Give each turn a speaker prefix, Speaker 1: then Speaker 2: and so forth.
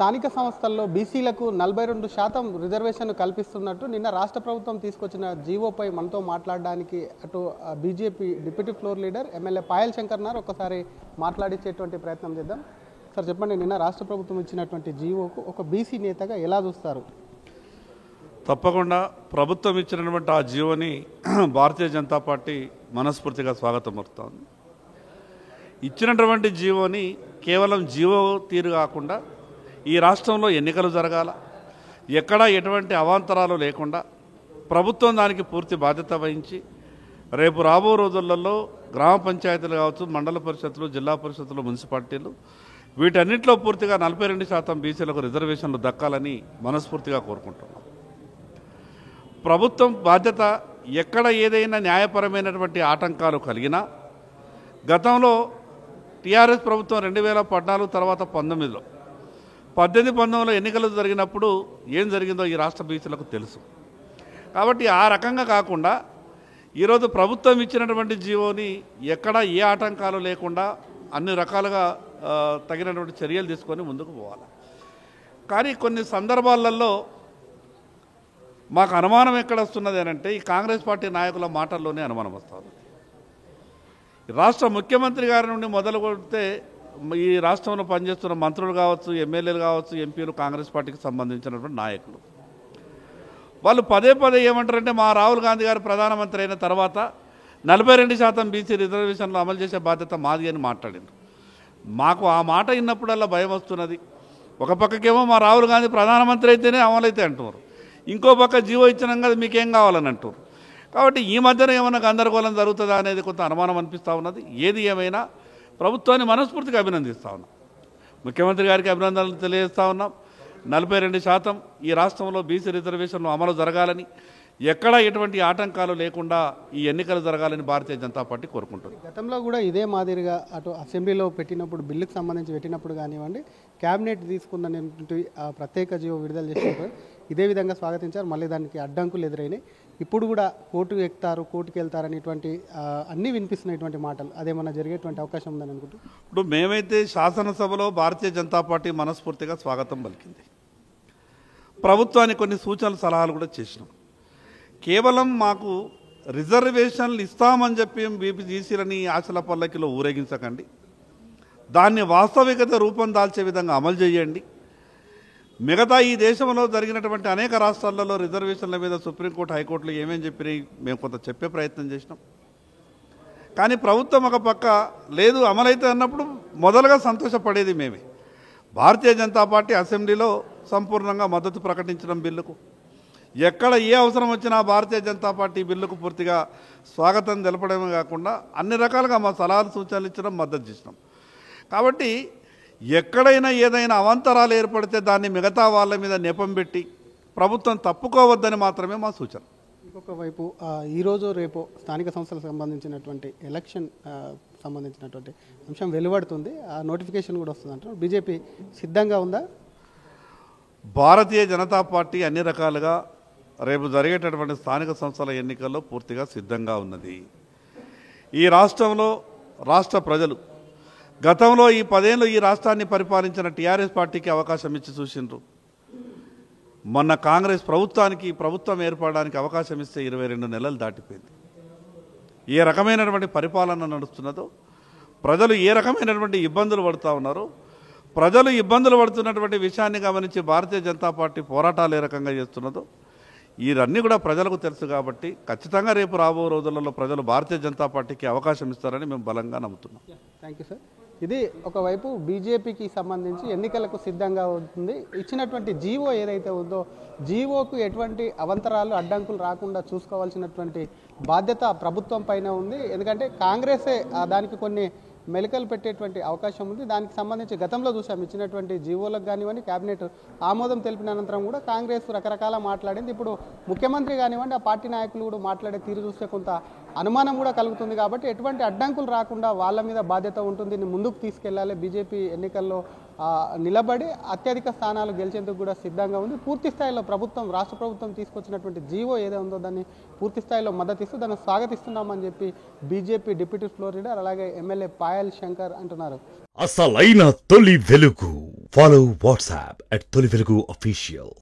Speaker 1: స్థానిక సంస్థల్లో బీసీలకు 42% రిజర్వేషన్ కల్పిస్తున్నట్టు నిన్న రాష్ట్ర ప్రభుత్వం తీసుకొచ్చిన జీవోపై మనతో మాట్లాడడానికి అటు BJP deputy floor leader MLA Payal Shankar నార్ ఒకసారి మాట్లాడించేటువంటి ప్రయత్నం చేద్దాం. సార్ చెప్పండి, నిన్న రాష్ట్ర ప్రభుత్వం ఇచ్చినటువంటి జీవోకు ఒక బీసీ నేతగా ఎలా చూస్తారు?
Speaker 2: తప్పకుండా ప్రభుత్వం ఇచ్చినటువంటి ఆ జీవోని భారతీయ జనతా పార్టీ మనస్ఫూర్తిగా స్వాగతం పడుతోంది. ఇచ్చినటువంటి జీవోని కేవలం జీవో తీరు కాకుండా ఈ రాష్ట్రంలో ఎన్నికలు జరగాల, ఎక్కడా ఎటువంటి అవాంతరాలు లేకుండా ప్రభుత్వం దానికి పూర్తి బాధ్యత వహించి రేపు రాబో రోజులలో గ్రామ పంచాయతీలు కావచ్చు, మండల పరిషత్తులు, జిల్లా పరిషత్తులు, మున్సిపాలిటీలు వీటన్నిటిలో పూర్తిగా 42% బీసీలకు రిజర్వేషన్లు దక్కాలని మనస్ఫూర్తిగా కోరుకుంటున్నాం. ప్రభుత్వం బాధ్యత ఎక్కడ ఏదైనా న్యాయపరమైనటువంటి ఆటంకాలు కలిగినా గతంలో టీఆర్ఎస్ ప్రభుత్వం 2014 తర్వాత 1919లో ఎన్నికలు జరిగినప్పుడు ఏం జరిగిందో ఈ రాష్ట్ర బీసీలకు తెలుసు. కాబట్టి ఆ రకంగా కాకుండా ఈరోజు ప్రభుత్వం ఇచ్చినటువంటి జీవోని ఎక్కడ ఏ ఆటంకాలు లేకుండా అన్ని రకాలుగా తగినటువంటి చర్యలు తీసుకొని ముందుకు పోవాలి. కానీ కొన్ని సందర్భాలలో మాకు అనుమానం ఎక్కడ వస్తున్నది అంటే ఈ కాంగ్రెస్ పార్టీ నాయకుల మాటల్లోనే అనుమానం వస్తుంది. రాష్ట్ర ముఖ్యమంత్రి గారి నుండి మొదలు కొడితే ఈ రాష్ట్రంలో పనిచేస్తున్న మంత్రులు కావచ్చు, ఎమ్మెల్యేలు కావచ్చు, ఎంపీలు, కాంగ్రెస్ పార్టీకి సంబంధించినటువంటి నాయకులు వాళ్ళు పదే ఏమంటారంటే మా రాహుల్ గాంధీ గారు ప్రధానమంత్రి అయిన తర్వాత 42% బీసీ రిజర్వేషన్లు అమలు చేసే బాధ్యత మాది అని మాట్లాడారు. మాకు ఆ మాట విన్నప్పుడల్లా భయం వస్తున్నది. ఒక పక్కకేమో మా రాహుల్ గాంధీ ప్రధానమంత్రి అయితేనే అమలైతే అంటున్నారు, ఇంకో పక్క జీవో ఇచ్చినాం కదా మీకేం కావాలని అంటారు. కాబట్టి ఈ మధ్యన ఏమైనా గందరగోళం జరుగుతుందా అనేది కొంత అనుమానం అనిపిస్తూ ఉన్నది. ఏది ఏమైనా ప్రభుత్వాన్ని మనస్ఫూర్తిగా అభినందిస్తూ ఉన్నాం, ముఖ్యమంత్రి గారికి అభినందనలు తెలియజేస్తూ ఉన్నాం. 42% ఈ రాష్ట్రంలో బీసీ రిజర్వేషన్లు అమలు జరగాలని, ఎక్కడా ఎటువంటి ఆటంకాలు లేకుండా ఈ ఎన్నికలు జరగాలని భారతీయ జనతా పార్టీ కోరుకుంటుంది.
Speaker 1: గతంలో కూడా ఇదే మాదిరిగా అటు అసెంబ్లీలో పెట్టినప్పుడు బిల్లుకు సంబంధించి పెట్టినప్పుడు కానివ్వండి, క్యాబినెట్ తీసుకున్న ప్రత్యేక జీవో విడుదల చేసినప్పుడు ఇదే విధంగా స్వాగతించారు. మళ్ళీ దానికి అడ్డంకులు ఎదురైనాయి. ఇప్పుడు కూడా కోర్టుకు ఎక్కుతారు, కోర్టుకు వెళ్తారనేటువంటి అన్నీ వినిపిస్తున్నటువంటి మాటలు, అదేమన్నా జరిగేటువంటి అవకాశం ఉందని అనుకుంటున్నాను.
Speaker 2: ఇప్పుడు మేమైతే శాసనసభలో భారతీయ జనతా పార్టీ మనస్ఫూర్తిగా స్వాగతం పలికింది. ప్రభుత్వానికి కొన్ని సూచనలు, సలహాలు కూడా చేసినాం. కేవలం మాకు రిజర్వేషన్లు ఇస్తామని చెప్పి బీసీలని ఆశల పల్లకిలో ఊరేగించకండి, దాన్ని వాస్తవికత రూపం దాల్చే విధంగా అమలు చేయండి. మిగతా ఈ దేశంలో జరిగినటువంటి అనేక రాష్ట్రాలలో రిజర్వేషన్ల మీద సుప్రీంకోర్టు, హైకోర్టులు ఏమేమి చెప్పినాయి మేము కొంత చెప్పే ప్రయత్నం చేసినాం. కానీ ప్రభుత్వం ఒక పక్క లేదు అమలైతే అన్నప్పుడు మొదలుగా సంతోషపడేది మేమే. భారతీయ జనతా పార్టీ అసెంబ్లీలో సంపూర్ణంగా మద్దతు ప్రకటించడం బిల్లుకు, ఎక్కడ ఏ అవసరం వచ్చినా భారతీయ జనతా పార్టీ బిల్లుకు పూర్తిగా స్వాగతం తెలపడమే కాకుండా అన్ని రకాలుగా మా సలహాలు, సూచనలు ఇచ్చడం, మద్దతు చేసినాం. కాబట్టి ఎక్కడైనా ఏదైనా అవాంతరాలు ఏర్పడితే దాన్ని మిగతా వాళ్ళ మీద నెపం పెట్టి ప్రభుత్వం తప్పుకోవద్దని మాత్రమే మా సూచన.
Speaker 1: ఇంకొక వైపు ఈరోజు రేపు స్థానిక సంస్థలకు సంబంధించినటువంటి ఎలక్షన్ సంబంధించినటువంటి అంశం వెలువడుతుంది, ఆ నోటిఫికేషన్ కూడా వస్తుంది అంటారు. బీజేపీ సిద్ధంగా ఉందా?
Speaker 2: భారతీయ జనతా పార్టీ అన్ని రకాలుగా రేపు జరిగేటటువంటి స్థానిక సంస్థల ఎన్నికల్లో పూర్తిగా సిద్ధంగా ఉన్నది. ఈ రాష్ట్రంలో రాష్ట్ర ప్రజలు గతంలో ఈ 10 ఏళ్ళు ఈ రాష్ట్రాన్ని పరిపాలించిన టీఆర్ఎస్ పార్టీకి అవకాశం ఇచ్చి చూసిండ్రు. మొన్న కాంగ్రెస్ ప్రభుత్వానికి ప్రభుత్వం ఏర్పడడానికి అవకాశం ఇస్తే 22 నెలలు దాటిపోయింది. ఏ రకమైనటువంటి పరిపాలన నడుస్తున్నదో, ప్రజలు ఏ రకమైనటువంటి ఇబ్బందులు పడుతూ ఉన్నారో, ప్రజలు ఇబ్బందులు పడుతున్నటువంటి విషయాన్ని గమనించి భారతీయ జనతా పార్టీ పోరాటాలు ఏ రకంగా చేస్తున్నదో ఇవన్నీ కూడా ప్రజలకు తెలుసు. కాబట్టి ఖచ్చితంగా రేపు రాబో రోజులలో ప్రజలు భారతీయ జనతా పార్టీకి అవకాశం ఇస్తారని మేము బలంగా నమ్ముతున్నాం.
Speaker 1: Thank you sir. ఇది ఒకవైపు బీజేపీకి సంబంధించి ఎన్నికలకు సిద్ధంగా ఉంటుంది. ఇచ్చినటువంటి జీవో ఏదైతే ఉందో జీవోకు ఎటువంటి అవంతరాలు, అడ్డంకులు రాకుండా చూసుకోవాల్సినటువంటి బాధ్యత ప్రభుత్వం పైన ఉంది. ఎందుకంటే కాంగ్రెసే దానికి కొన్ని మెలికలు పెట్టేటువంటి అవకాశం ఉంది. దానికి సంబంధించి గతంలో చూసాం, ఇచ్చినటువంటి జీవోలకు కానివ్వండి, క్యాబినెట్ ఆమోదం తెలిపిన అనంతరం కూడా కాంగ్రెస్ రకరకాల మాట్లాడింది. ఇప్పుడు ముఖ్యమంత్రి కానివ్వండి, ఆ పార్టీ నాయకులు కూడా మాట్లాడే తీరు చూస్తే కొంత అనుమానం కూడా కలుగుతుంది. కాబట్టి ఎటువంటి అడ్డంకులు రాకుండా వాళ్ళ మీద బాధ్యత ఉంటుంది, ముందుకు తీసుకెళ్లాలి. బీజేపీ ఎన్నికల్లో నిలబడి అత్యధిక స్థానాలు గెలిచేందుకు కూడా సిద్ధంగా ఉంది. పూర్తి స్థాయిలో ప్రభుత్వం, రాష్ట్ర ప్రభుత్వం తీసుకొచ్చినటువంటి జీవో ఏదో ఉందో దాన్ని పూర్తి స్థాయిలో మద్దతు ఇస్తూ దాన్ని స్వాగతిస్తున్నామని చెప్పి బీజేపీ డిప్యూటీ ఫ్లోర్ లీడర్ అలాగే ఎమ్మెల్యే పాయల్ శంకర్ అంటున్నారు.
Speaker 3: అసలైన తొలి వెలుగు Follow WhatsApp at Toli Velugu Official.